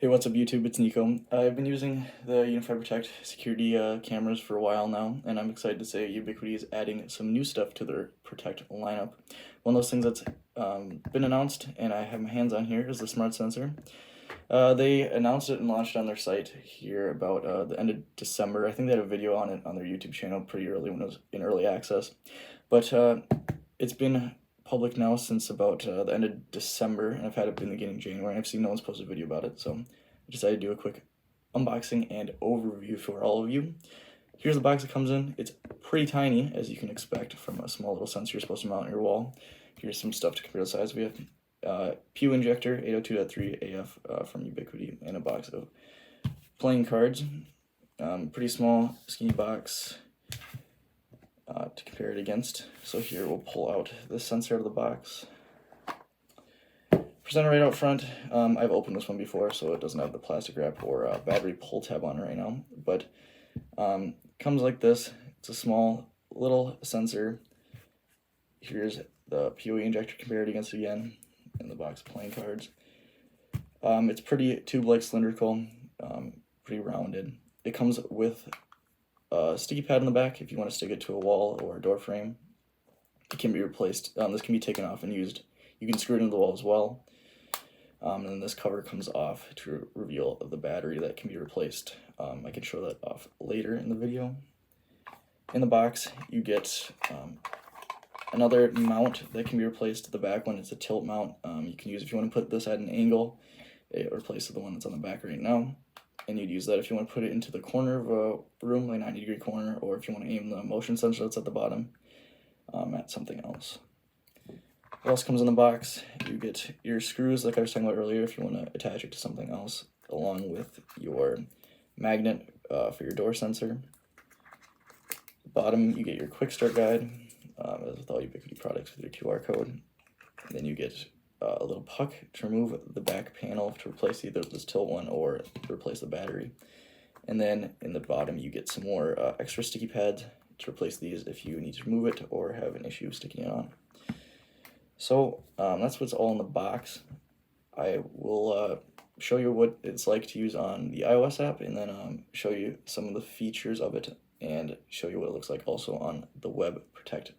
Hey, what's up YouTube? It's Nico. I've been using the Unifi Protect security cameras for a while now, and I'm excited to say Ubiquiti is adding some new stuff to their Protect lineup. One of those things that's been announced, and I have my hands on here, is the Smart Sensor. They announced it and launched on their site here about the end of December. I think they had a video on it on their YouTube channel pretty early when it was in early access. But it's been public now since about the end of December, and I've had it in the beginning of January, and I've seen no one's posted a video about it, so I decided to do a quick unboxing and overview for all of you. Here's the box it comes in. It's pretty tiny, as you can expect from a small little sensor you're supposed to mount on your wall. Here's some stuff to compare the size. We have PU injector 802.3 AF from Ubiquiti, and a box of playing cards. Pretty small, skinny box to compare it against. So here we'll pull out this sensor out of the box. Presenter right out front. I've opened this one before, so it doesn't have the plastic wrap or battery pull tab on it right now. But comes like this. It's a small little sensor. Here's the PoE injector compared against it again, in the box of playing cards. It's pretty tube-like cylindrical, pretty rounded. It comes with a sticky pad in the back if you want to stick it to a wall or a door frame. It can be replaced. This can be taken off and used. You can screw it into the wall as well. And then this cover comes off to reveal the battery that can be replaced. I can show that off later in the video. In the box, you get another mount that can be replaced at the back when it's a tilt mount. You can use if you want to put this at an angle. It replaces the one that's on the back right now. And you'd use that if you want to put it into the corner of a room, like 90-degree corner, or if you want to aim the motion sensor that's at the bottom at something else. What else comes in the box? You get your screws, like I was talking about earlier, if you want to attach it to something else, along with your magnet for your door sensor. Bottom, you get your quick start guide, as with all Ubiquiti products with your QR code. And then you get a little puck to remove the back panel to replace either this tilt one or to replace the battery. And then in the bottom you get some more extra sticky pads to replace these if you need to remove it or have an issue sticking it on. So that's what's all in the box. I will show you what it's like to use on the iOS app, and then show you some of the features of it and show you what it looks like also on the Web Protect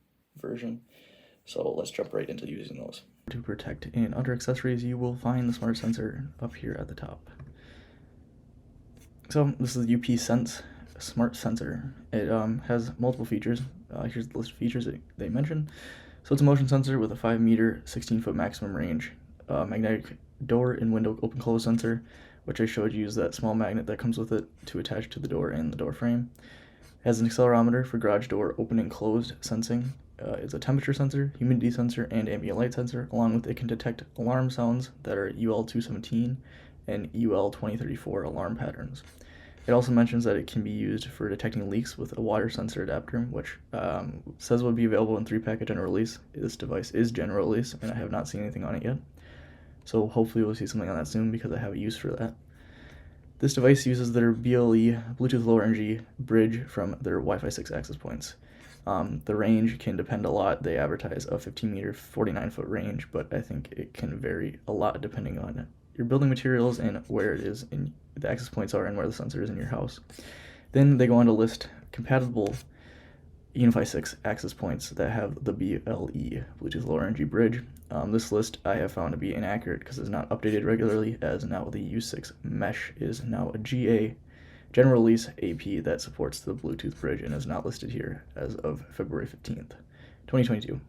version. So let's jump right into using those. To protect, and under accessories you will find the smart sensor up here at the top. So this is the UP Sense Smart Sensor. It has multiple features. Here's the list of features that they mention. So it's a motion sensor with a 5 meter, 16-foot maximum range. Magnetic door and window open close sensor, which I showed you is that small magnet that comes with it to attach to the door and the door frame. It has an accelerometer for garage door open and closed sensing. It's a temperature sensor, humidity sensor, and ambient light sensor. Along with it can detect alarm sounds that are UL217 and UL2034 alarm patterns. It also mentions that it can be used for detecting leaks with a water sensor adapter, which says would be available in 3-pack general release. This device is general release, and I have not seen anything on it yet. So hopefully we'll see something on that soon because I have a use for that. This device uses their BLE, Bluetooth Low Energy bridge from their Wi-Fi 6 access points. The range can depend a lot. They advertise a 15 meter, 49-foot range, but I think it can vary a lot depending on your building materials and where it is and the access points are and where the sensor is in your house. Then they go on to list compatible Unifi 6 access points that have the BLE, Bluetooth Low Energy bridge. This list I have found to be inaccurate because it's not updated regularly, as now the U6 mesh is now a GA general release AP that supports the Bluetooth bridge and is not listed here as of February 15th, 2022.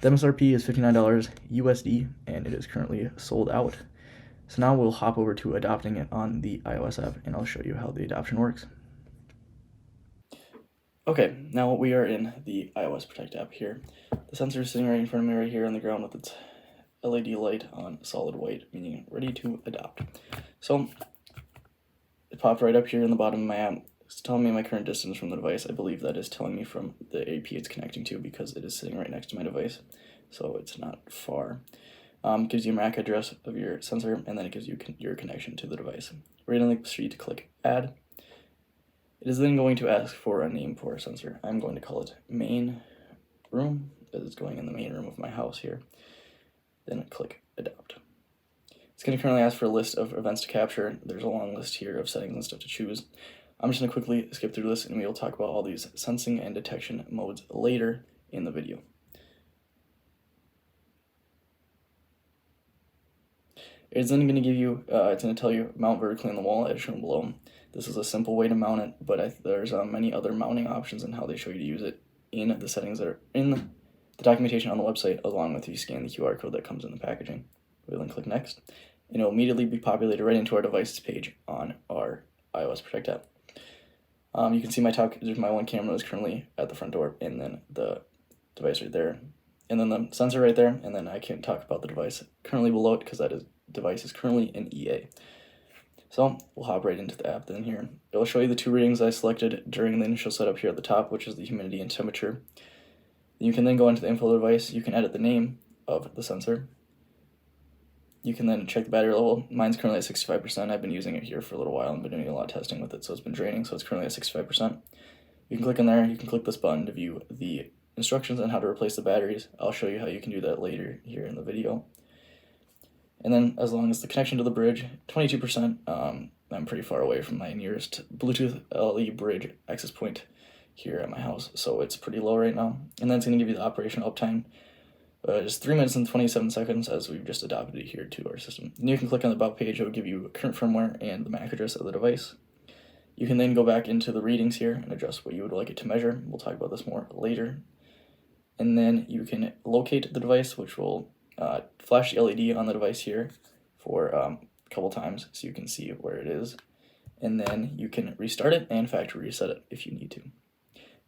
The MSRP is $59 USD, and it is currently sold out. So now we'll hop over to adopting it on the iOS app, and I'll show you how the adoption works. Okay, now we are in the iOS Protect app here. The sensor is sitting right in front of me right here on the ground with its LED light on solid white, meaning ready to adopt. So it popped right up here in the bottom of my app. It's telling me my current distance from the device. I believe that is telling me from the AP it's connecting to because it is sitting right next to my device, so it's not far. Gives you a MAC address of your sensor, and then it gives you your connection to the device. Right on the street, click Add. It is then going to ask for a name for a sensor. I'm going to call it Main Room, as it's going in the main room of my house here. Then click Adopt. It's going to currently ask for a list of events to capture. There's a long list here of settings and stuff to choose. I'm just going to quickly skip through this, and we will talk about all these sensing and detection modes later in the video. It's then going to give you, it's going to tell you mount vertically on the wall as shown below. This is a simple way to mount it, but there's many other mounting options and how they show you to use it in the settings that are in the documentation on the website, along with you scan the QR code that comes in the packaging. We'll then click next, and it will immediately be populated right into our devices page on our iOS Protect app. You can see there's my one camera is currently at the front door, and then the device right there, and then the sensor right there, and then I can talk about the device currently below it because device is currently in EA. So we'll hop right into the app then here. It will show you the two readings I selected during the initial setup here at the top, which is the humidity and temperature. You can then go into the info of the device. You can edit the name of the sensor. You can then check the battery level. Mine's currently at 65%. I've been using it here for a little while and been doing a lot of testing with it, so it's been draining, so it's currently at 65%. You can click in there. You can click this button to view the instructions on how to replace the batteries. I'll show you how you can do that later here in the video. And then as long as the connection to the bridge, 22%, I'm pretty far away from my nearest Bluetooth LE bridge access point here at my house, so it's pretty low right now. And then it's going to give you the operational uptime, just 3 minutes and 27 seconds, as we've just adopted it here to our system. And you can click on the about page. It will give you current firmware and the MAC address of the device. You can then go back into the readings here and adjust what you would like it to measure. We'll talk about this more later. And then you can locate the device, which will flash the LED on the device here for a couple times so you can see where it is. And then you can restart it and factory reset it if you need to.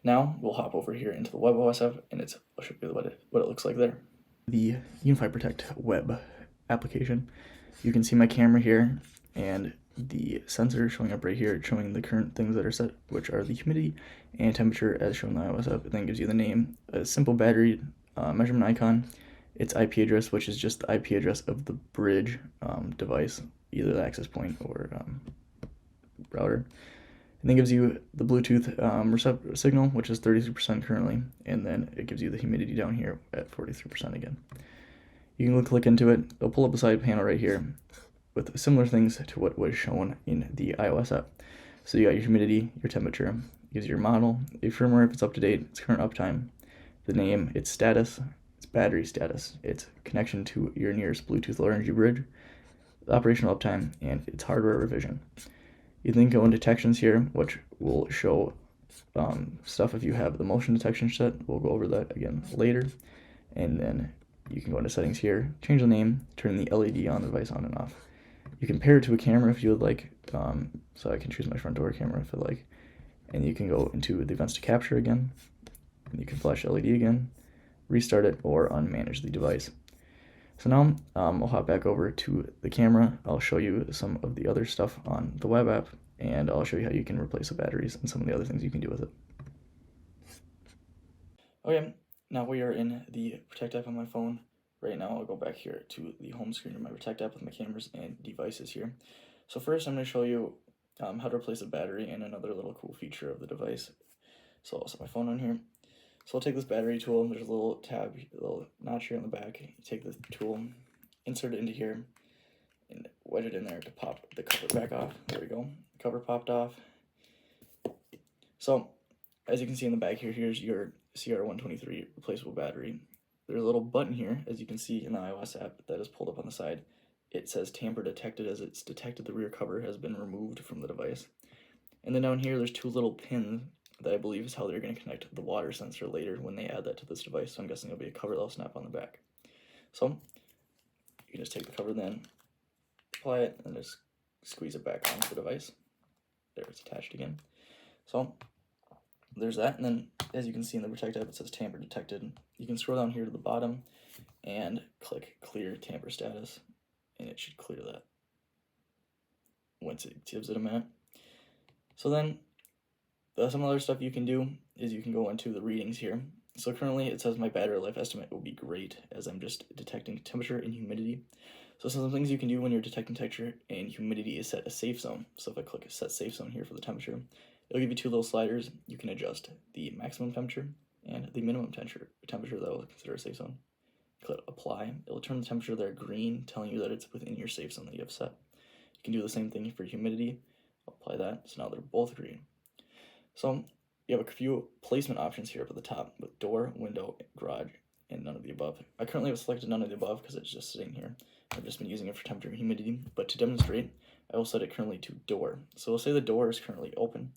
Now we'll hop over here into the WebOS app, and I'll show you what it looks like there. The Unifi Protect web application. You can see my camera here and the sensor showing up right here, showing the current things that are set, which are the humidity and temperature as shown in the iOS app. It then gives you the name, a simple battery measurement icon, its IP address, which is just the IP address of the bridge device, either the access point or router. And then gives you the Bluetooth signal, which is 33% currently, and then it gives you the humidity down here at 43% again. You can click into it. It'll pull up a side panel right here with similar things to what was shown in the iOS app. So you got your humidity, your temperature, it gives you your model, your firmware if it's up to date, its current uptime, the name, its status, its battery status, its connection to your nearest Bluetooth low energy bridge, the operational uptime, and its hardware revision. You then go in detections here, which will show stuff if you have the motion detection set. We'll go over that again later. And then you can go into settings here, change the name, turn the LED on the device on and off. You can pair it to a camera if you would like, so I can choose my front door camera if I like. And you can go into the events to capture again, and you can flash LED again, restart it, or unmanage the device. So now I'll hop back over to the camera. I'll show you some of the other stuff on the web app, and I'll show you how you can replace the batteries and some of the other things you can do with it. Okay, now we are in the Protect app on my phone. Right now I'll go back here to the home screen of my Protect app with my cameras and devices here. So first I'm going to show you how to replace a battery and another little cool feature of the device. So I'll set my phone on here. So I'll take this battery tool, there's a little tab, a little notch here on the back. You take this tool, insert it into here, and wedge it in there to pop the cover back off. There we go, cover popped off. So, as you can see in the back here, here's your CR123 replaceable battery. There's a little button here, as you can see in the iOS app, that is pulled up on the side. It says tamper detected, as it's detected the rear cover has been removed from the device. And then down here, there's two little pins that I believe is how they're going to connect the water sensor later when they add that to this device. So I'm guessing it'll be a cover that'll snap on the back. So you can just take the cover then, apply it, and just squeeze it back onto the device. There, it's attached again. So there's that, and then as you can see in the Protect app, it says tamper detected. You can scroll down here to the bottom and click clear tamper status, and it should clear that once it gives it a minute. So then some other stuff you can do is you can go into the readings here. So currently it says my battery life estimate will be great, as I'm just detecting temperature and humidity. So some things you can do when you're detecting temperature and humidity is set a safe zone. So if I click set safe zone here for the temperature, it'll give you two little sliders. You can adjust the maximum temperature and the minimum temperature that will consider a safe zone. click apply. It'll turn the temperature there green, telling you that it's within your safe zone that you have set. You can do the same thing for humidity. Apply that, so now they're both green. So you have a few placement options here up at the top with door, window, garage, and none of the above. I currently have selected none of the above because it's just sitting here. I've just been using it for temperature and humidity, but to demonstrate, I will set it currently to door. So we'll say the door is currently open.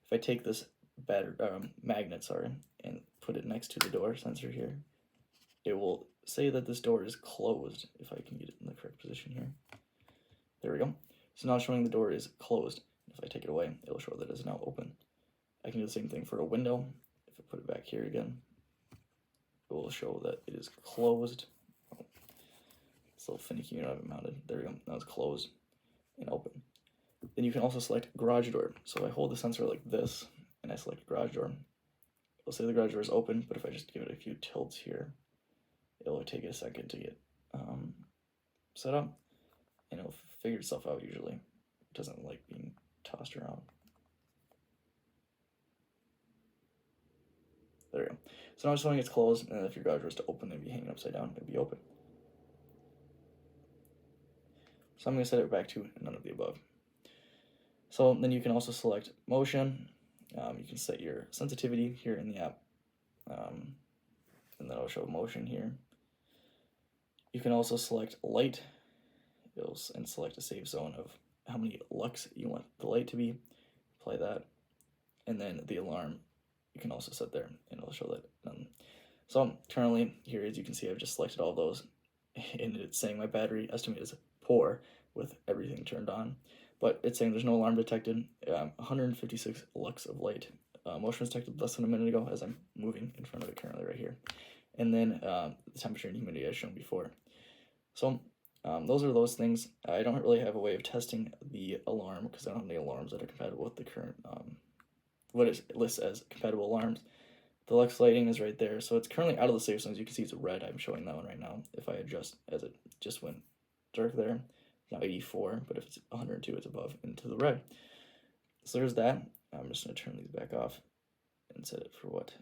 If I take this magnet, and put it next to the door sensor here, it will say that this door is closed, if I can get it in the correct position here. There we go. So now it's showing the door is closed. If I take it away, it will show that it is now open. I can do the same thing for a window. If I put it back here again, it will show that it is closed. Oh, it's a little finicky, you know, I have it mounted. There we go. Now it's closed and open. Then you can also select garage door. So I hold the sensor like this, and I select garage door. It'll say the garage door is open, but if I just give it a few tilts here, it'll take a second to get set up, and it'll figure itself out usually. It doesn't like being tossed around. There we go. So now it's showing it's closed, and if your garage door is to open, it'd be hanging upside down, it'd be open. So I'm going to set it back to none of the above. So then you can also select motion. You can set your sensitivity here in the app, and then I'll show motion here. You can also select light, and select a safe zone of how many lux you want the light to be. Apply that, and then the alarm you can also set there, and it'll show that. So currently here, as you can see, I've just selected all those, and it's saying my battery estimate is poor with everything turned on, but it's saying there's no alarm detected. 156 lux of light. Motion was detected less than a minute ago as I'm moving in front of it currently right here. And then the temperature and humidity as shown before. So those are those things. I don't really have a way of testing the alarm because I don't have any alarms that are compatible with the current, what it lists as compatible alarms. The lux lighting is right there. So it's currently out of the safe zone. As you can see, it's red. I'm showing that one right now. If I adjust, as it just went dark there, it's now 84, but if it's 102, it's above into the red. So there's that. I'm just going to turn these back off and set it for what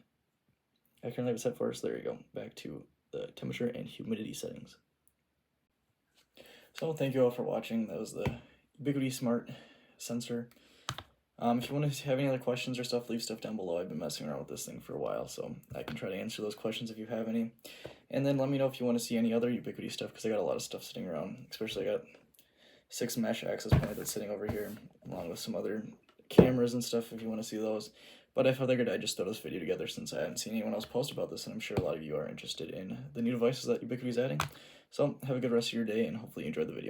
I currently have it set for. So there you go. Back to the temperature and humidity settings. So thank you all for watching. That was the Unifi Smart Sensor. If you want to have any other questions or stuff, leave stuff down below. I've been messing around with this thing for a while, so I can try to answer those questions if you have any. And then let me know if you want to see any other Ubiquiti stuff, because I got a lot of stuff sitting around. Especially I got 6 mesh access points that's sitting over here, along with some other cameras and stuff if you want to see those. But I figured I'd just throw this video together since I haven't seen anyone else post about this, and I'm sure a lot of you are interested in the new devices that Ubiquiti is adding. So have a good rest of your day, and hopefully you enjoyed the video.